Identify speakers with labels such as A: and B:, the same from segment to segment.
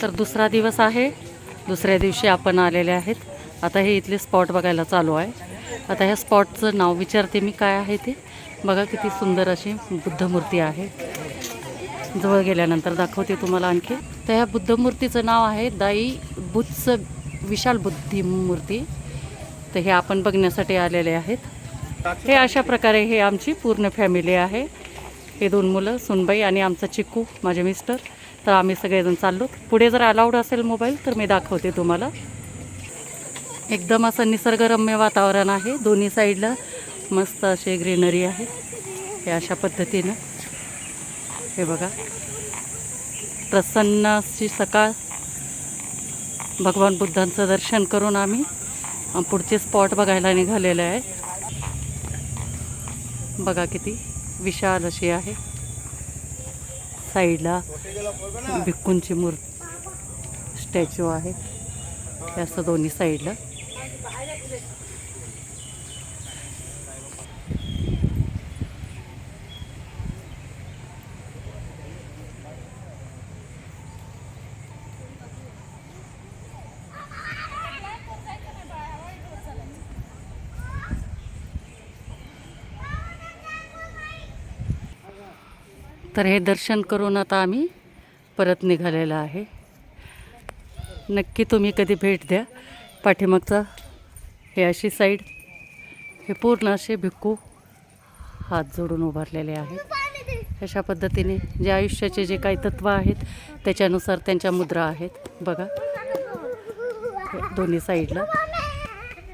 A: तर दुसरा दिवस आहे. दुसऱ्या दिवशी आपण आलेले आहेत. आता हे इथले स्पॉट बघायला चालू आहे. आता ह्या स्पॉटचं नाव विचारते मी काय आहे ते. बघा किती सुंदर अशी बुद्धमूर्ती आहे. जवळ गेल्यानंतर दाखवते तुम्हाला आणखी. तर ह्या बुद्धमूर्तीचं नाव आहे दाई बुत्स विशाल बुद्धी मूर्ती. तर हे आपण बघण्यासाठी आलेले आहेत. हे अशा प्रकारे हे आमची पूर्ण फॅमिली आहे. हे 2 मुलं, सुनबाई आणि आमचा चिक्कू, माझे मिस्टर. तर आम्ही सगळेजण चाललो. पुढे जर अलाउड असेल मोबाईल तर मी दाखवते तुम्हाला. एकदम असं निसर्गरम्य वातावरण आहे. दोन्ही साईडला मस्त असे ग्रीनरी आहे. हे अशा पद्धतीनं हे बघा, प्रसन्न अशी सकाळ. भगवान बुद्धांचं दर्शन करून आम्ही पुढचे स्पॉट बघायला निघालेले आहे. बघा किती विशाल अशी आहे. साईडला भिक्खूंची स्टॅच्यू आहे. हे असं दोन्ही साईडला. तर हे दर्शन करून आता आम्ही परत निघालेलं आहे. नक्की तुम्ही कधी भेट द्या. पाठीमागचा हे अशी साईड, हे पूर्ण असे भिक्खू हात जोडून उभारलेले आहेत. अशा पद्धतीने जे आयुष्याचे जे काही तत्त्व आहेत त्याच्यानुसार त्यांच्या मुद्रा आहेत. बघा दोन्ही साईडला.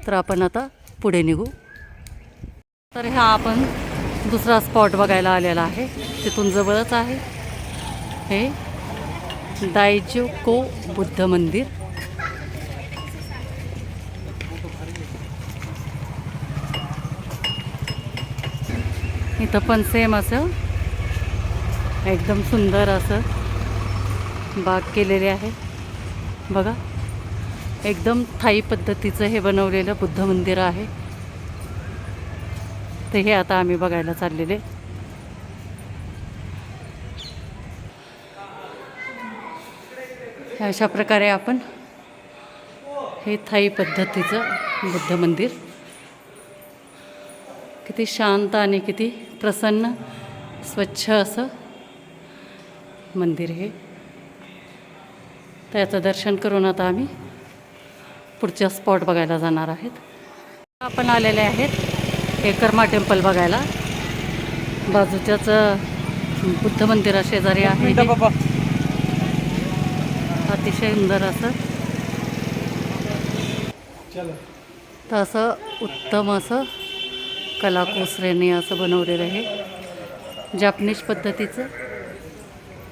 A: तर आपण आता पुढे निघू. तर हा आपण दुसरा स्पॉट बघायला आलेला आहे. तिथून जवळच आहे हे दायजोको बुद्ध मंदिर. इथं पण सेम असं एकदम सुंदर असं बाग केलेले आहे. बघा एकदम थाई पद्धतीचं हे बनवलेलं बुद्ध मंदिर आहे. तर हे आता आम्ही बघायला चाललेले. अशा प्रकारे आपण हे थाई पद्धतीचं बुद्ध मंदिर, किती शांत आणि किती प्रसन्न स्वच्छ असं मंदिर हे. त्याचं दर्शन करून आता आम्ही पुढच्या स्पॉट बघायला जाणार आहेत. आपण आलेले आहेत हे कर्मा टेम्पल बघायला. बाजूच्याच बुद्ध मंदिरा शेजारी आहे. अतिशय सुंदर असं. तर असं उत्तम असं कलाकुसरीने असं बनवलेलं आहे. जॅपनीज पद्धतीचं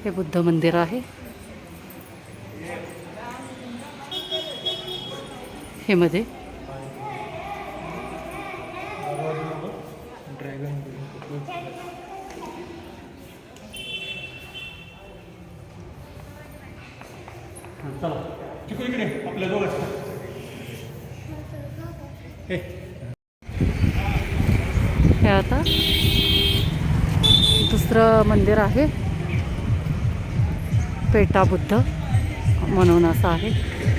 A: हे बुद्ध मंदिर आहे. हे मध्ये हे आता दुसरं मंदिर आहे. पेटा बुद्ध म्हणून असं आहे.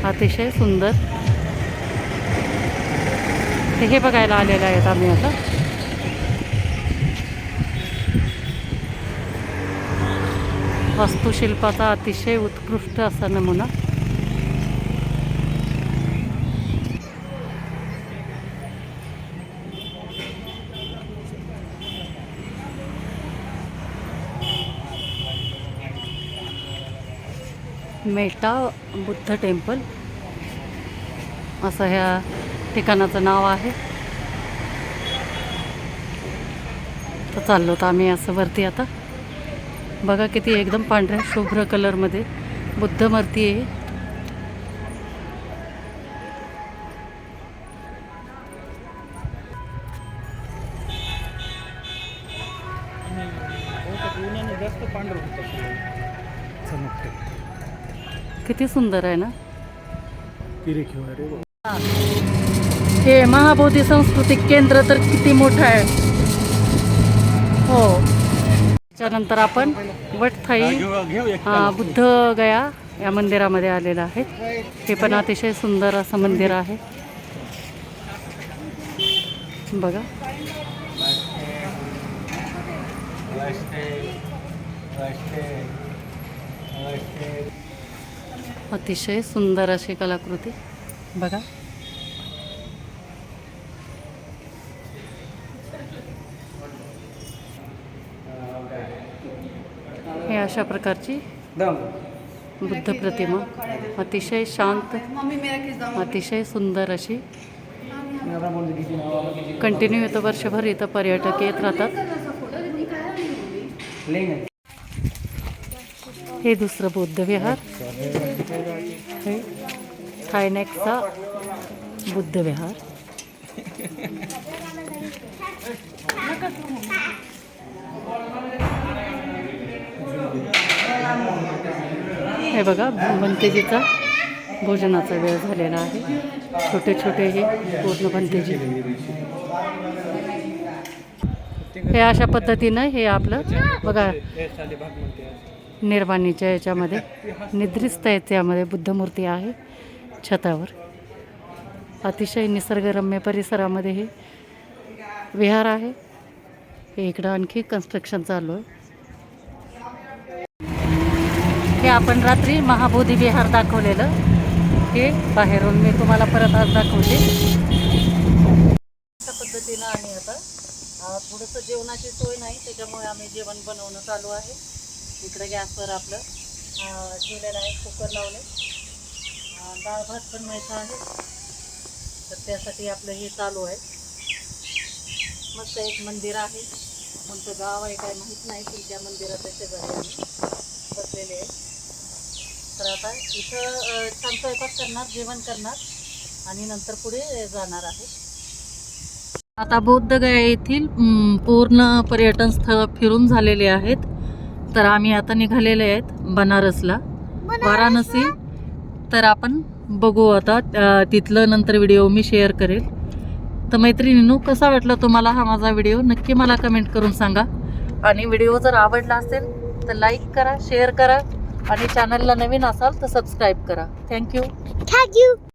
A: अतिशय सुंदर. हे बघायला आलेलं आहेत आम्ही आता. वास्तुशिल्पाचा अतिशय उत्कृष्ट असा नमुना. मेटा बुद्ध टेम्पल असं ह्या ठिकाणाचं नाव आहे. तर चाललो तर आम्ही असं वरती आता. बघा किती एकदम पांढऱ्या शुभ्र कलरमध्ये बुद्ध मूर्ती आहे. किती सुंदर आहे ना. हे महाबोधी सांस्कृतिक केंद्र तर किती मोठं आहे. हो. त्यानंतर आपण वटथाई बुद्ध गया या मंदिरामध्ये आलेलं आहे. हे पण अतिशय सुंदर असं मंदिर आहे बघा. अतिशय सुंदर अशी कलाकृती बघा. हे अशा प्रकारची बुद्ध प्रतिमा अतिशय शांत, अतिशय सुंदर अशी. कंटिन्यू येतं, वर्षभर इथं पर्यटक येत राहतात. हे दुसरं बौद्ध विहार, हे थायनॅकचा बुद्ध विहार. हे बघा, भंतेजीचा भोजनाचा वेळ झालेला आहे. छोटे छोटे हे पूर्ण भंतेजी. हे अशा पद्धतीनं हे आपलं बघा निर्वाणीच्या याच्यामध्ये निद्रिस्त याच्यामध्ये बुद्धमूर्ती आहे छतावर. अतिशय निसर्गरम्य परिसरामध्ये हे विहार आहे. हे इकडं आणखी कन्स्ट्रक्शन चालू आहे. हे आपण रात्री महाबोधी विहार दाखवलेलं, हे बाहेरून मी तुम्हाला परत आज दाखवते अशा पद्धतीनं. आणि आता थोडंसं जेवणाची सोय नाही, त्याच्यामुळे आम्ही जेवण बनवणं चालू आहे. इकडे गॅसवर आपलं ठेवलेलं आहे, कुकर लावले. डाळ भात बनवायचा आहे, तर त्यासाठी आपलं हे चालू आहे. मस्त एक मंदिर आहे, कोणतं गाव आहे काय माहीत नाही, पण त्या मंदिराच्या शेजारी आम्ही बसलेले आहे. तर आता इथं छान स्वयंपाक करणार, जेवण करणार आणि नंतर पुढे जाणार आहे. आता बौद्धगया येथील पूर्ण पर्यटन स्थळ फिरून झालेले आहेत. तर आम्ही आता निघालेले आहेत बनारसला, वाराणसी. तर आपण बघू आता तिथलं नंतर व्हिडिओ मी शेअर करेल. तर मैत्रिणींनो, कसा वाटला तुम्हाला हा माझा व्हिडिओ नक्की मला कमेंट करून सांगा. आणि व्हिडिओ जर आवडला असेल तर लाईक करा, शेअर करा आणि चॅनलला नवीन असाल तर सबस्क्राईब करा. थँक्यू.